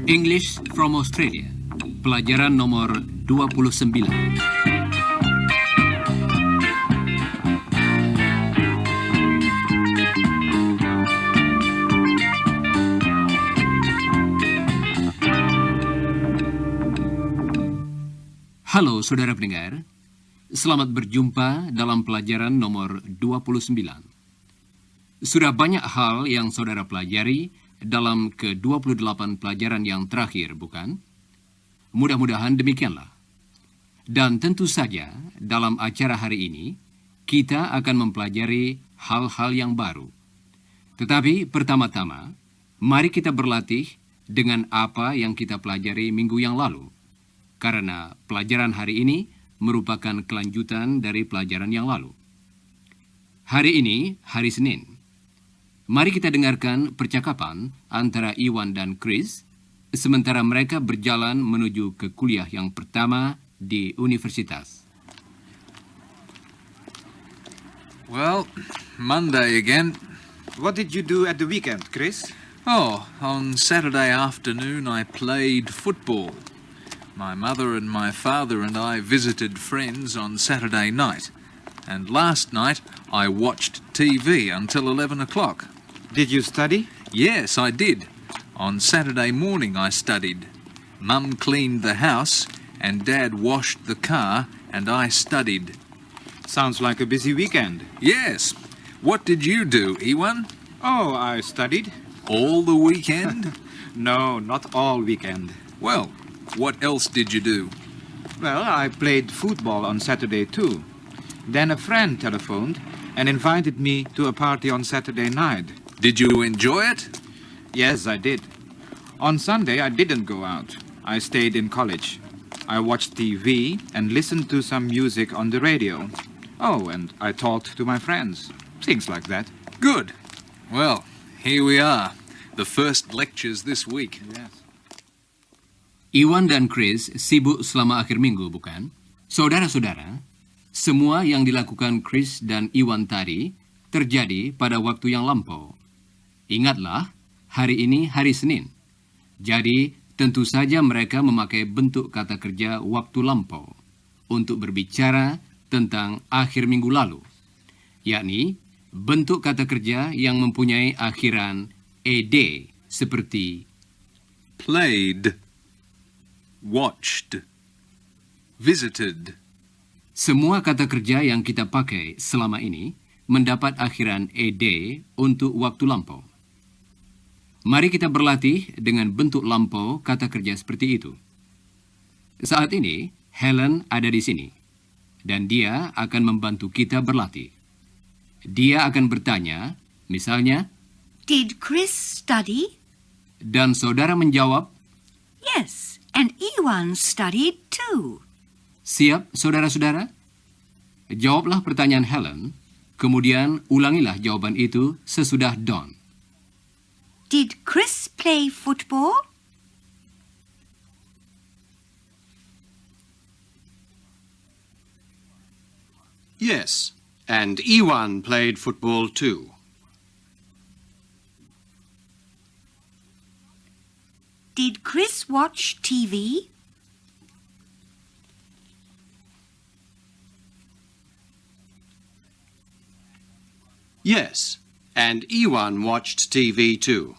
English from Australia, pelajaran nomor 29. Halo saudara pendengar, selamat berjumpa dalam pelajaran nomor 29. Sudah banyak hal yang saudara pelajari dalam ke-28 pelajaran yang terakhir, bukan? Mudah-mudahan demikianlah. Dan tentu saja, dalam acara hari ini, kita akan mempelajari hal-hal yang baru. Tetapi pertama-tama, mari kita berlatih dengan apa yang kita pelajari minggu yang lalu. Karena pelajaran hari ini merupakan kelanjutan dari pelajaran yang lalu. Hari ini, hari Senin. Mari kita dengarkan percakapan antara Iwan dan Chris sementara mereka berjalan menuju ke kuliah yang pertama di universitas. Well, Monday again. What did you do at the weekend, Chris? Oh, on Saturday afternoon I played football. My mother and my father and I visited friends on Saturday night. And last night I watched TV until 11 o'clock. Did you study? Yes, I did. On Saturday morning I studied. Mum cleaned the house and Dad washed the car and I studied. Sounds like a busy weekend. Yes. What did you do, Iwan? Oh, I studied. All the weekend? No, not all weekend. Well, what else did you do? Well, I played football on Saturday too. Then a friend telephoned and invited me to a party on Saturday night. Did you enjoy it? Yes, I did. On Sunday, I didn't go out. I stayed in college. I watched TV and listened to some music on the radio. Oh, and I talked to my friends. Things like that. Good. Well, here we are. The first lectures this week. Yes. Iwan dan Chris sibuk selama akhir minggu, bukan? Saudara-saudara, semua yang dilakukan Chris dan Iwan tadi terjadi pada waktu yang lampau. Ingatlah, hari ini hari Senin. Jadi, tentu saja mereka memakai bentuk kata kerja waktu lampau untuk berbicara tentang akhir minggu lalu, yakni bentuk kata kerja yang mempunyai akhiran ed seperti Played. Watched. Visited. semua kata kerja yang kita pakai selama ini mendapat akhiran ed untuk waktu lampau. Mari kita berlatih dengan bentuk lampau kata kerja seperti itu. Saat ini, Helen ada di sini, dan dia akan membantu kita berlatih. Dia akan bertanya, misalnya, Did Chris study? dan saudara menjawab, Yes, and Iwan studied too. siap saudara-saudara? Jawablah pertanyaan Helen, kemudian ulangilah jawaban itu sesudah Don. Did Chris play football? Yes, and Iwan played football too. Did Chris watch TV? Yes, and Iwan watched TV too.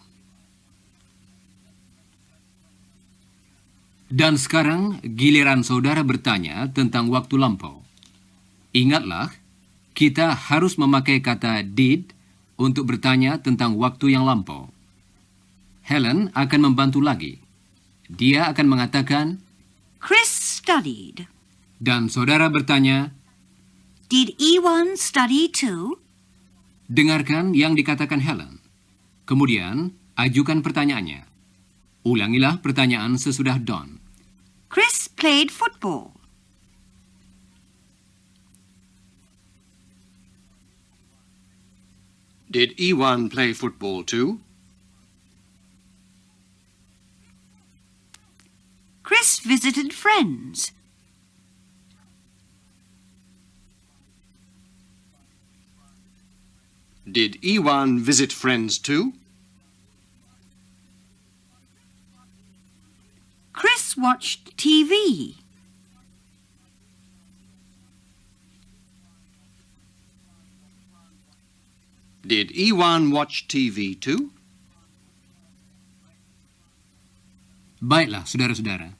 Dan sekarang giliran saudara bertanya tentang waktu lampau. Ingatlah, kita harus memakai kata did untuk bertanya tentang waktu yang lampau. Helen akan membantu lagi. Dia akan mengatakan, Chris studied. dan saudara bertanya, Did Iwan study too? dengarkan yang dikatakan Helen. Kemudian, ajukan pertanyaannya. Ulangilah pertanyaan sesudah Don. Chris played football. Did Iwan play football too? Chris visited friends. Did Iwan visit friends too? Chris watched TV. Did Iwan watch TV too? Baiklah, saudara-saudara.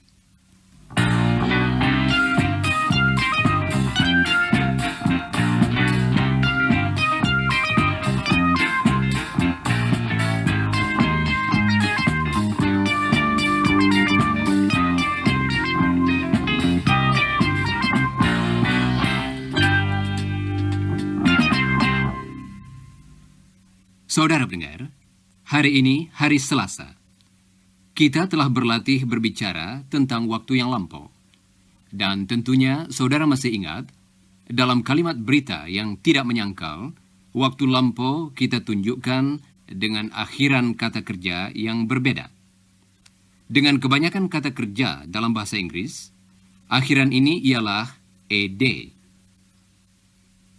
Saudara pendengar, hari ini hari Selasa. Kita telah berlatih berbicara tentang waktu yang lampau. Dan tentunya saudara masih ingat, dalam kalimat berita yang tidak menyangkal, waktu lampau kita tunjukkan dengan akhiran kata kerja yang berbeda. Dengan kebanyakan kata kerja dalam bahasa Inggris, akhiran ini ialah a day.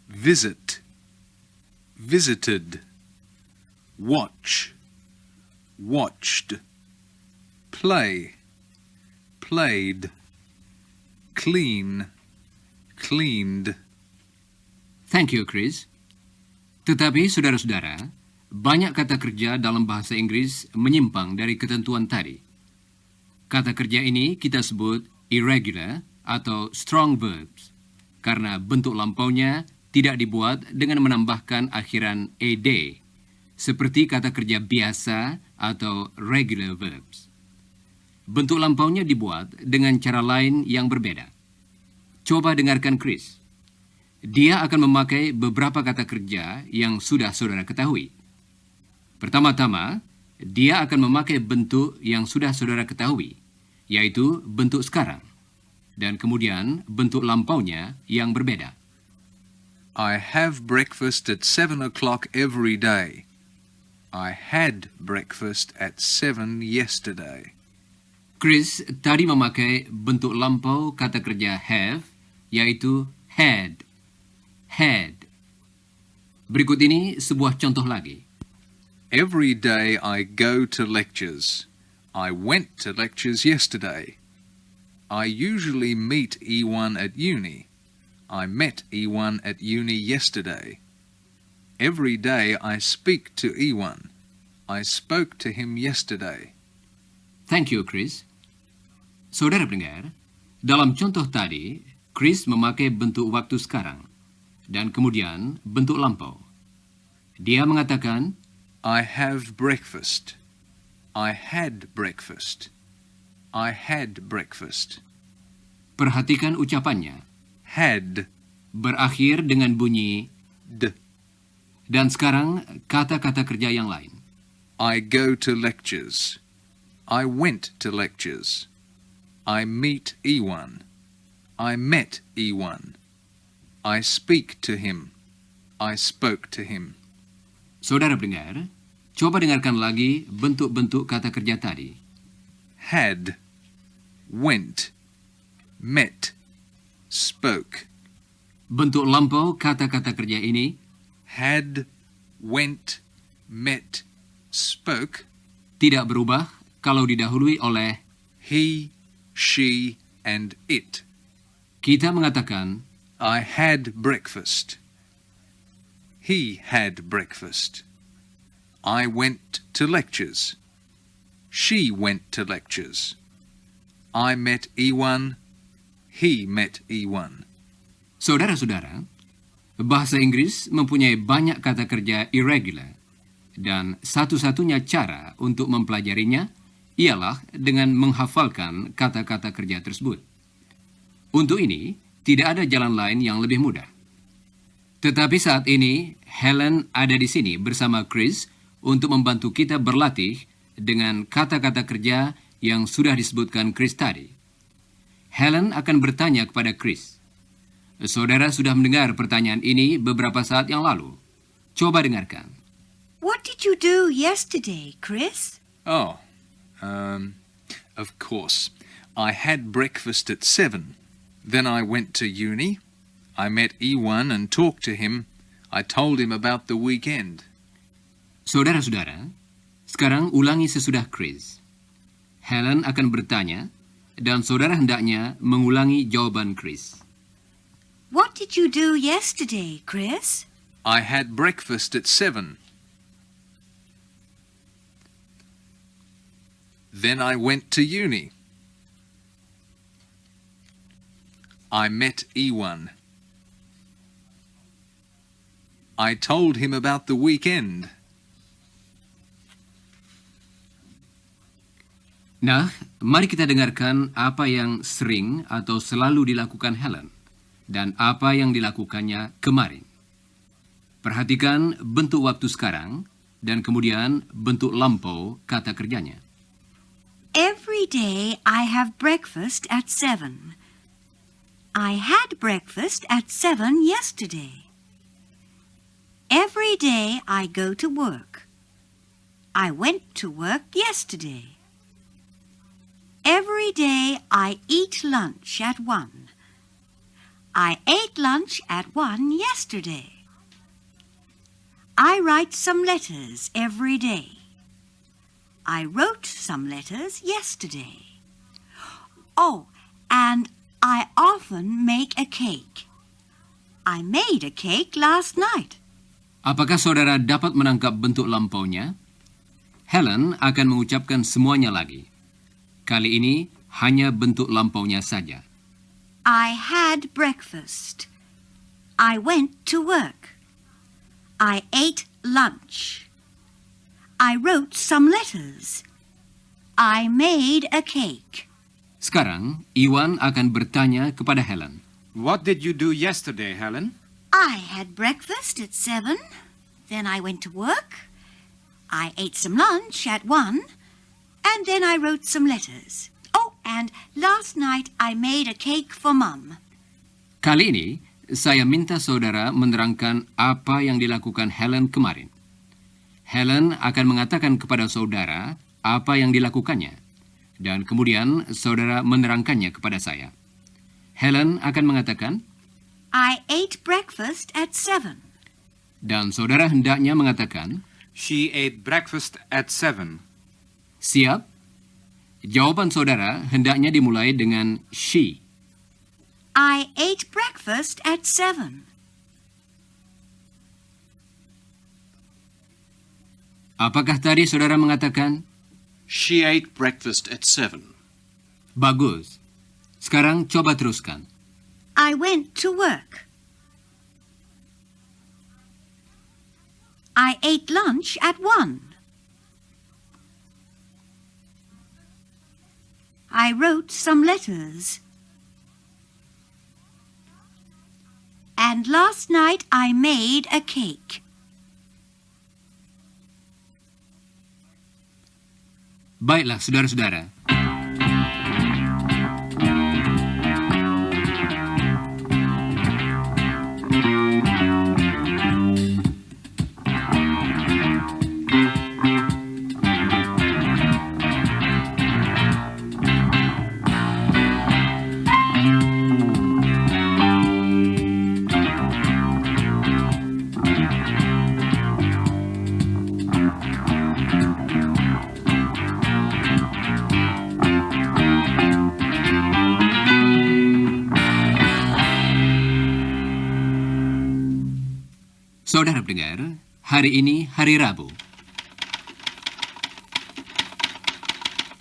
Visit, visited. Watch, watched. Play, played. Clean, cleaned. Thank you, Chris. Tetapi, saudara-saudara, banyak kata kerja dalam bahasa Inggris menyimpang dari ketentuan tadi. Kata kerja ini kita sebut irregular atau strong verbs, karena bentuk lampaunya tidak dibuat dengan menambahkan akhiran ed, seperti kata kerja biasa atau regular verbs. Bentuk lampaunya dibuat dengan cara lain yang berbeda. Coba dengarkan Chris. Dia akan memakai beberapa kata kerja yang sudah saudara ketahui. Pertama-tama, dia akan memakai bentuk yang sudah saudara ketahui, yaitu bentuk sekarang. Dan kemudian bentuk lampaunya yang berbeda. I have breakfast at 7 o'clock every day. I had breakfast at 7 yesterday. Chris tadi memakai bentuk lampau kata kerja have, yaitu had. Had. Berikut ini sebuah contoh lagi. Every day I go to lectures. I went to lectures yesterday. I usually meet E1 at uni. I met E1 at uni yesterday. Every day I speak to E1. I spoke to him yesterday. Thank you, Chris. Saudara pendengar, dalam contoh tadi, Chris memakai bentuk waktu sekarang, dan kemudian bentuk lampau. Dia mengatakan, I have breakfast. I had breakfast. I had breakfast. perhatikan ucapannya, Had, berakhir dengan bunyi, d. dan sekarang kata-kata kerja yang lain. I go to lectures. I went to lectures. I meet E1. I met E1. I speak to him. I spoke to him. Saudara pendengar, coba dengarkan lagi bentuk-bentuk kata kerja tadi. Had, went, met, spoke. Bentuk lampau kata-kata kerja ini Had, went, met, spoke. tidak berubah kalau didahului oleh He, she, and it. kita mengatakan I had breakfast. He had breakfast. I went to lectures. She went to lectures. I met E1. He met E1. saudara-saudara, bahasa Inggris mempunyai banyak kata kerja irregular, dan satu-satunya cara untuk mempelajarinya ialah dengan menghafalkan kata-kata kerja tersebut. Untuk ini, tidak ada jalan lain yang lebih mudah. Tetapi saat ini, Helen ada di sini bersama Chris untuk membantu kita berlatih dengan kata-kata kerja yang sudah disebutkan Chris tadi. Helen akan bertanya kepada Chris. Saudara sudah mendengar pertanyaan ini beberapa saat yang lalu. Coba dengarkan. What did you do yesterday, Chris? Oh, of course. I had breakfast at 7. Then I went to uni. I met E1 and talked to him. I told him about the weekend. Saudara-saudara, sekarang ulangi sesudah Chris. Helen akan bertanya, dan saudara hendaknya mengulangi jawaban Chris. What did you do yesterday, Chris? I had breakfast at 7. Then I went to uni. I met Iwan. I told him about the weekend. Nah, mari kita dengarkan apa yang sering atau selalu dilakukan Helen dan apa yang dilakukannya kemarin. Perhatikan bentuk waktu sekarang dan kemudian bentuk lampau kata kerjanya. Every day I have breakfast at 7. I had breakfast at 7 yesterday. Every day I go to work. I went to work yesterday. Every day I eat lunch at 1. I ate lunch at 1 yesterday. I write some letters every day. I wrote some letters yesterday. Oh, and I often make a cake. I made a cake last night. Apakah saudara dapat menangkap bentuk lampaunya? Helen akan mengucapkan semuanya lagi. Kali ini hanya bentuk lampaunya saja. I had breakfast. I went to work. I ate lunch. I wrote some letters. I made a cake. Sekarang, Iwan akan bertanya kepada Helen. What did you do yesterday, Helen? I had breakfast at 7. Then I went to work. I ate some lunch at 1. And then I wrote some letters. Oh, and last night I made a cake for Mum. Kali ini, saya minta saudara menerangkan apa yang dilakukan Helen kemarin. Helen akan mengatakan kepada saudara apa yang dilakukannya. Dan kemudian saudara menerangkannya kepada saya. Helen akan mengatakan, I ate breakfast at 7. dan saudara hendaknya mengatakan, She ate breakfast at 7. siap? Jawaban saudara hendaknya dimulai dengan she. I ate breakfast at 7. Apakah tadi saudara mengatakan? She ate breakfast at 7. Bagus. Sekarang coba teruskan. I went to work. I ate lunch at 1. I wrote some letters. And last night I made a cake. Baiklah, saudara-saudara. Saudara pendengar, hari ini hari Rabu.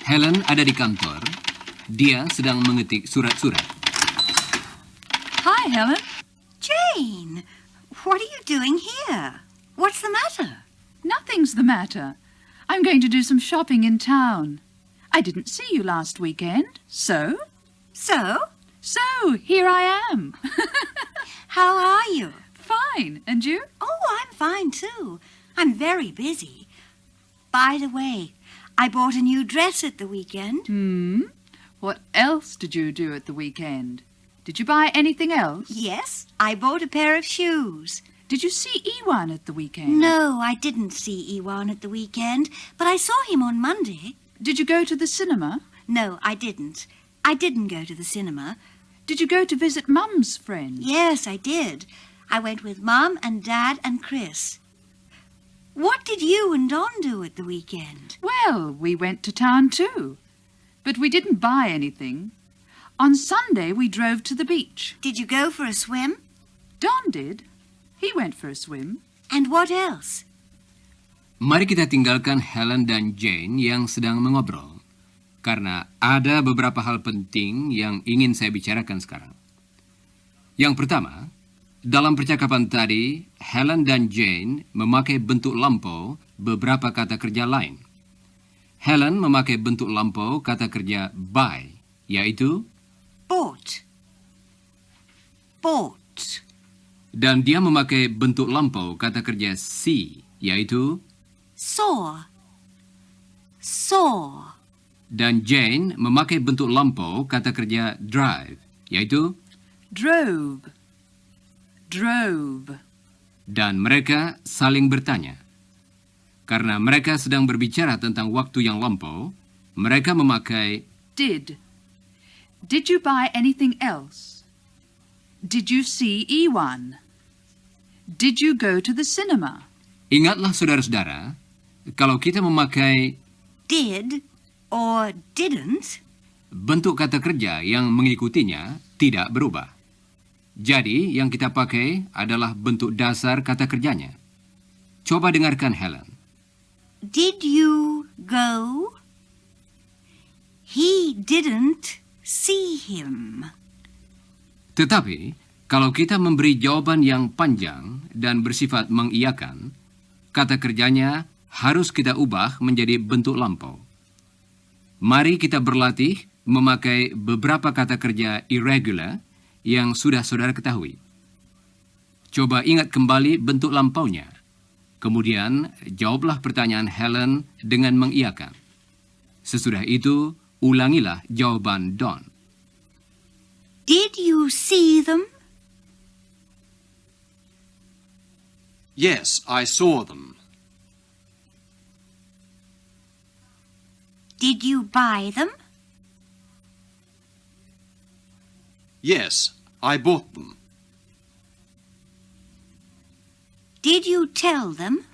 Helen ada di kantor. Dia sedang mengetik surat-surat. Hi, Helen. Jane, what are you doing here? What's the matter? Nothing's the matter. I'm going to do some shopping in town. I didn't see you last weekend, so? So, So, here I am. how are you? Fine, and you? Oh, I'm fine too. I'm very busy. By the way, I bought a new dress at the weekend. What else did you do at the weekend? Did you buy anything else? Yes, I bought a pair of shoes. Did you see Iwan at the weekend? No, I didn't see Iwan at the weekend, but I saw him on Monday. Did you go to the cinema? No, I didn't. I didn't go to the cinema. Did you go to visit Mum's friend? Yes, I did. I went with Mum and Dad and Chris. What did you and Don do at the weekend? Well, we went to town too. but we didn't buy anything. On Sunday we drove to the beach. Did you go for a swim? Don did. He went for a swim. And what else? Mari kita tinggalkan Helen dan Jane yang sedang mengobrol, karena ada beberapa hal penting yang ingin saya bicarakan sekarang. Yang pertama, dalam percakapan tadi, Helen dan Jane memakai bentuk lampau beberapa kata kerja lain. Helen memakai bentuk lampau kata kerja buy, yaitu Bought. Bought. dan dia memakai bentuk lampau kata kerja see, yaitu Saw. Saw. dan Jane memakai bentuk lampau kata kerja drive, yaitu Drove. Drove. dan mereka saling bertanya. Karena mereka sedang berbicara tentang waktu yang lampau, mereka memakai Did. Did you buy anything else? Did you see Iwan? Did you go to the cinema? Ingatlah saudara-saudara, kalau kita memakai Did or didn't, bentuk kata kerja yang mengikutinya tidak berubah. Jadi, yang kita pakai adalah bentuk dasar kata kerjanya. Coba dengarkan Helen. did you go? He didn't see him. Tetapi, kalau kita memberi jawaban yang panjang dan bersifat mengiyakan, kata kerjanya harus kita ubah menjadi bentuk lampau. Mari kita berlatih memakai beberapa kata kerja irregular yang sudah saudara ketahui. Coba ingat kembali bentuk lampaunya. Kemudian, jawablah pertanyaan Helen dengan mengiyakan. Sesudah itu, ulangilah jawaban Don. Did you see them? Yes, I saw them. Did you buy them? Yes, I bought them. Did you tell them?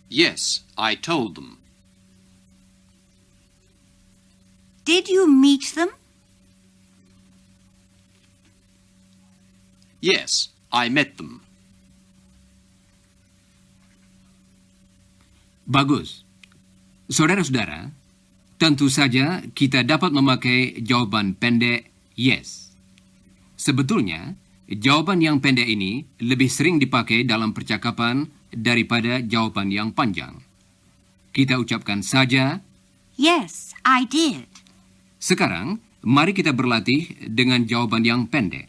Yes, I told them. Did you meet them? Yes, I met them. Bagus. Saudara-saudara, tentu saja kita dapat memakai jawaban pendek yes. Sebetulnya, jawaban yang pendek ini lebih sering dipakai dalam percakapan daripada jawaban yang panjang. Kita ucapkan saja, Yes, I did. sekarang mari kita berlatih dengan jawaban yang pendek.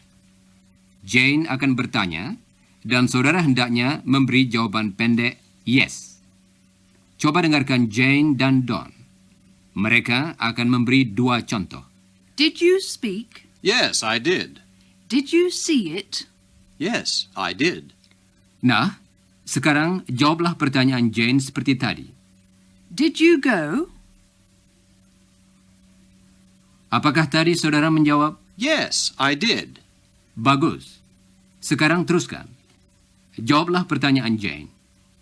Jane akan bertanya, dan saudara hendaknya memberi jawaban pendek yes. Coba dengarkan Jane dan Don. Mereka akan memberi dua contoh. Did you speak? Yes, I did. Did you see it? Yes, I did. Nah, sekarang jawablah pertanyaan Jane seperti tadi. Did you go? Apakah tadi saudara menjawab? Yes, I did. Bagus. Sekarang teruskan. Jawablah pertanyaan Jane.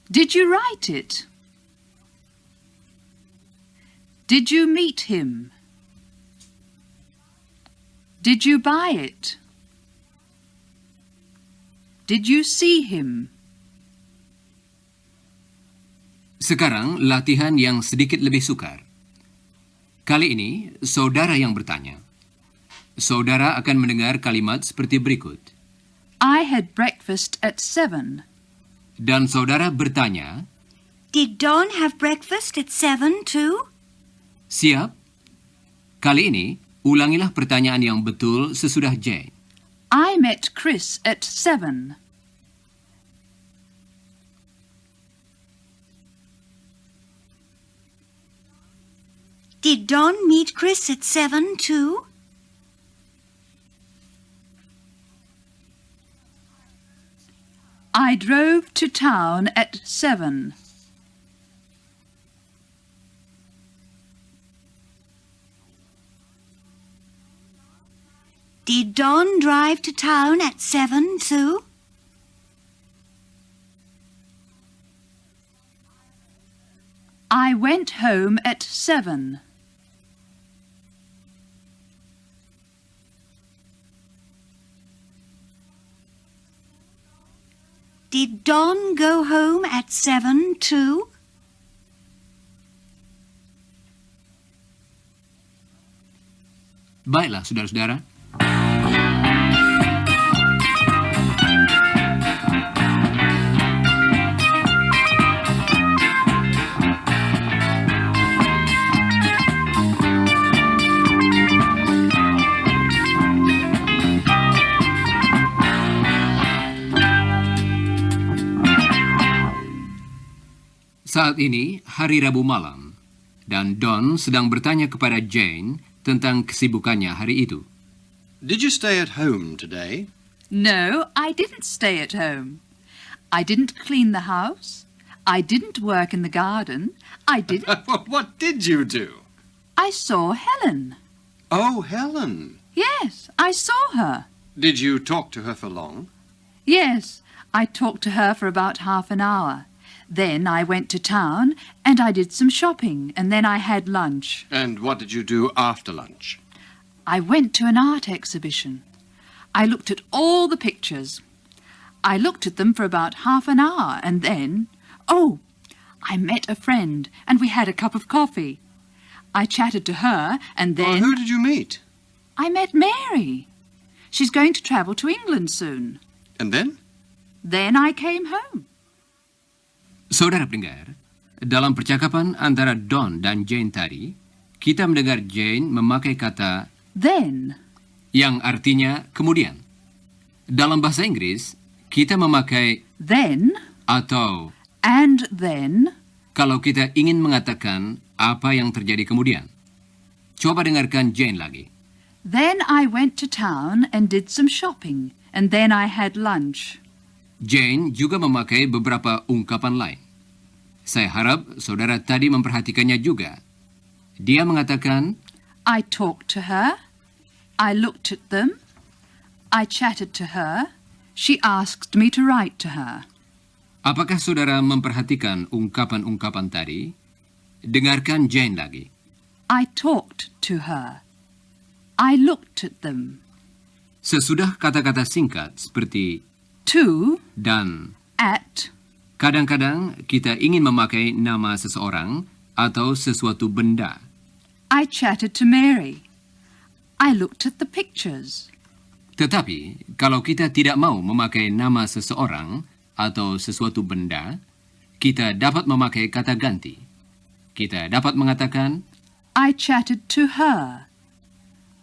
Did you write it? Did you meet him? Did you buy it? Did you see him? Sekarang latihan yang sedikit lebih sukar. Kali ini, saudara yang bertanya. Saudara akan mendengar kalimat seperti berikut. I had breakfast at 7. Dan saudara bertanya, Did Don have breakfast at 7 too? siap? Kali ini, ulangilah pertanyaan yang betul sesudah Jane. I met Chris at 7. Did Don meet Chris at 7 too? I drove to town at 7. Did Don drive to town at 7 too? I went home at 7. Did Don go home at 7 too? Baiklah, saudara-saudara. Saat ini hari Rabu malam, dan Don sedang bertanya kepada Jane tentang kesibukannya hari itu. Did you stay at home today? No, I didn't stay at home. I didn't clean the house. I didn't work in the garden. I didn't... What did you do? I saw Helen. Oh, Helen. Yes, I saw her. Did you talk to her for long? Yes, I talked to her for about half an hour. Then I went to town and I did some shopping and then I had lunch. And what did you do after lunch? I went to an art exhibition. I looked at all the pictures. I looked at them for about half an hour and then... Oh, I met a friend and we had a cup of coffee. I chatted to her and then... Well, who did you meet? I met Mary. She's going to travel to England soon. And then? Then I came home. Saudara pendengar, dalam percakapan antara Don dan Jane tadi, kita mendengar Jane memakai kata Then. yang artinya kemudian. Dalam bahasa Inggris, kita memakai Then. atau And then. kalau kita ingin mengatakan apa yang terjadi kemudian. Coba dengarkan Jane lagi. Then I went to town and did some shopping, and then I had lunch. Jane juga memakai beberapa ungkapan lain. Saya harap saudara tadi memperhatikannya juga. Dia mengatakan, I talked to her. I looked at them. I chatted to her. She asked me to write to her. apakah saudara memperhatikan ungkapan-ungkapan tadi? Dengarkan Jane lagi. I talked to her. I looked at them. Sesudah kata-kata singkat seperti To, dan, at, kadang-kadang kita ingin memakai nama seseorang atau sesuatu benda. I chatted to Mary. I looked at the pictures. Tetapi, kalau kita tidak mau memakai nama seseorang atau sesuatu benda, kita dapat memakai kata ganti. Kita dapat mengatakan, I chatted to her.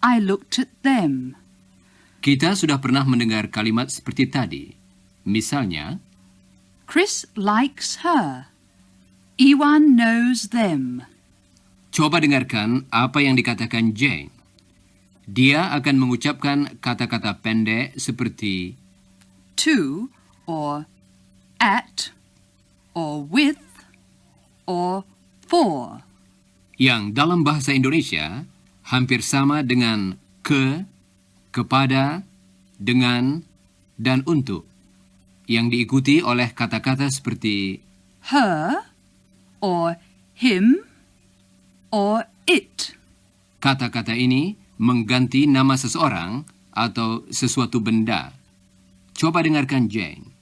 I looked at them. kita sudah pernah mendengar kalimat seperti tadi. Misalnya, Chris likes her. Iwan knows them. coba dengarkan apa yang dikatakan Jane. Dia akan mengucapkan kata-kata pendek seperti To, or at, or with, or for. yang dalam bahasa Indonesia hampir sama dengan ke, kepada, dengan, dan untuk, yang diikuti oleh kata-kata seperti Her, or him, or it. kata-kata ini mengganti nama seseorang atau sesuatu benda. Coba dengarkan Jane.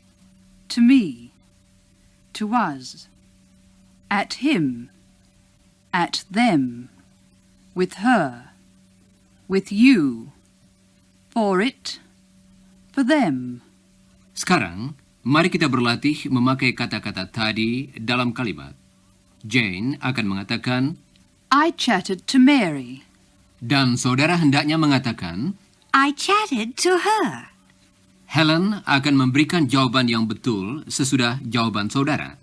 To me, to us, at him, at them, with her, with you, for it, for them. Sekarang, mari kita berlatih memakai kata-kata tadi dalam kalimat. Jane akan mengatakan, I chatted to Mary. dan saudara hendaknya mengatakan, I chatted to her. Helen akan memberikan jawaban yang betul sesudah jawaban saudara.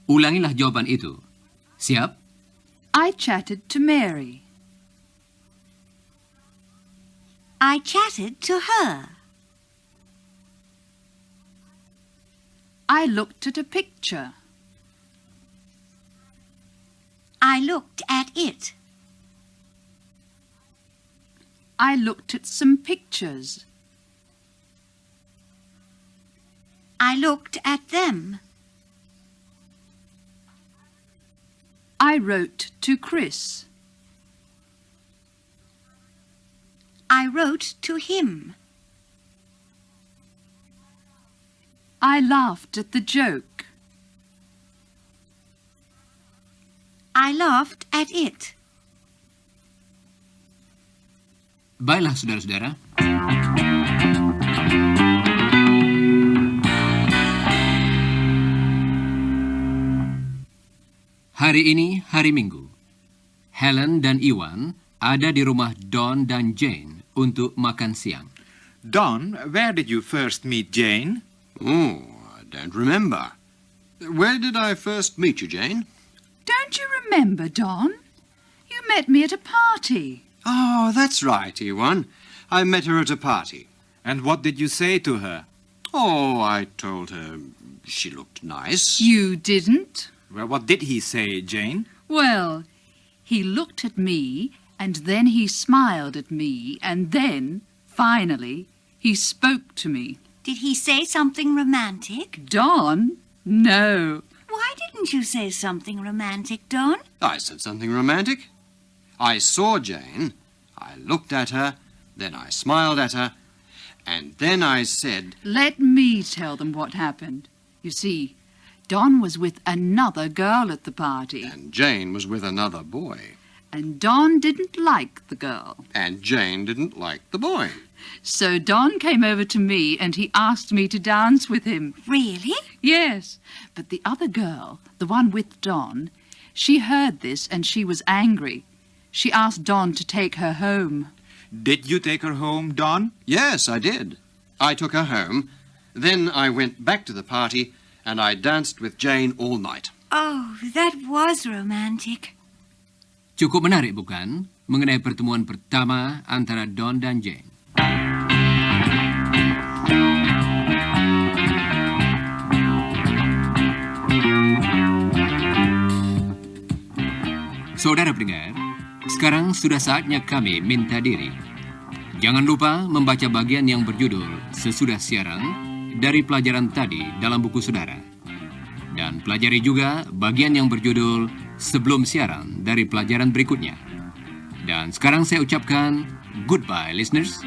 Ulangilah jawaban itu. Siap? I chatted to Mary. I chatted to her. I looked at a picture. I looked at it. I looked at some pictures. I looked at them. I wrote to Chris. I wrote to him. I laughed at the joke. I laughed at it. Baiklah, saudara-saudara. Hari ini hari Minggu. Helen dan Iwan ada di rumah Don dan Jane untuk makan siang. Don, where did you first meet Jane? Oh, I don't remember. Where did I first meet you, Jane? Don't you remember, Don? You met me at a party. Oh, that's right, Iwan. I met her at a party. And what did you say to her? Oh, I told her she looked nice. You didn't? Well, what did he say, Jane? Well, he looked at me, and then he smiled at me, and then, finally, he spoke to me. Did he say something romantic? Don? No. Why didn't you say something romantic, Don? I said something romantic. I saw Jane, I looked at her, then I smiled at her, and then I said... Let me tell them what happened. You see, Don was with another girl at the party, And Jane was with another boy. and Don didn't like the girl. And Jane didn't like the boy. So Don came over to me and he asked me to dance with him. Really? Yes, but the other girl, the one with Don, she heard this and she was angry. She asked Don to take her home. Did you take her home, Don? Yes, I did. I took her home. Then I went back to the party and I danced with Jane all night. Oh, that was romantic. Cukup menarik, bukan? Mengenai pertemuan pertama antara Don dan Jane. Saudara pendengar, sekarang sudah saatnya kami minta diri. Jangan lupa membaca bagian yang berjudul sesudah siaran dari pelajaran tadi dalam buku saudara. Dan pelajari juga bagian yang berjudul sebelum siaran dari pelajaran berikutnya. Dan sekarang saya ucapkan goodbye, listeners.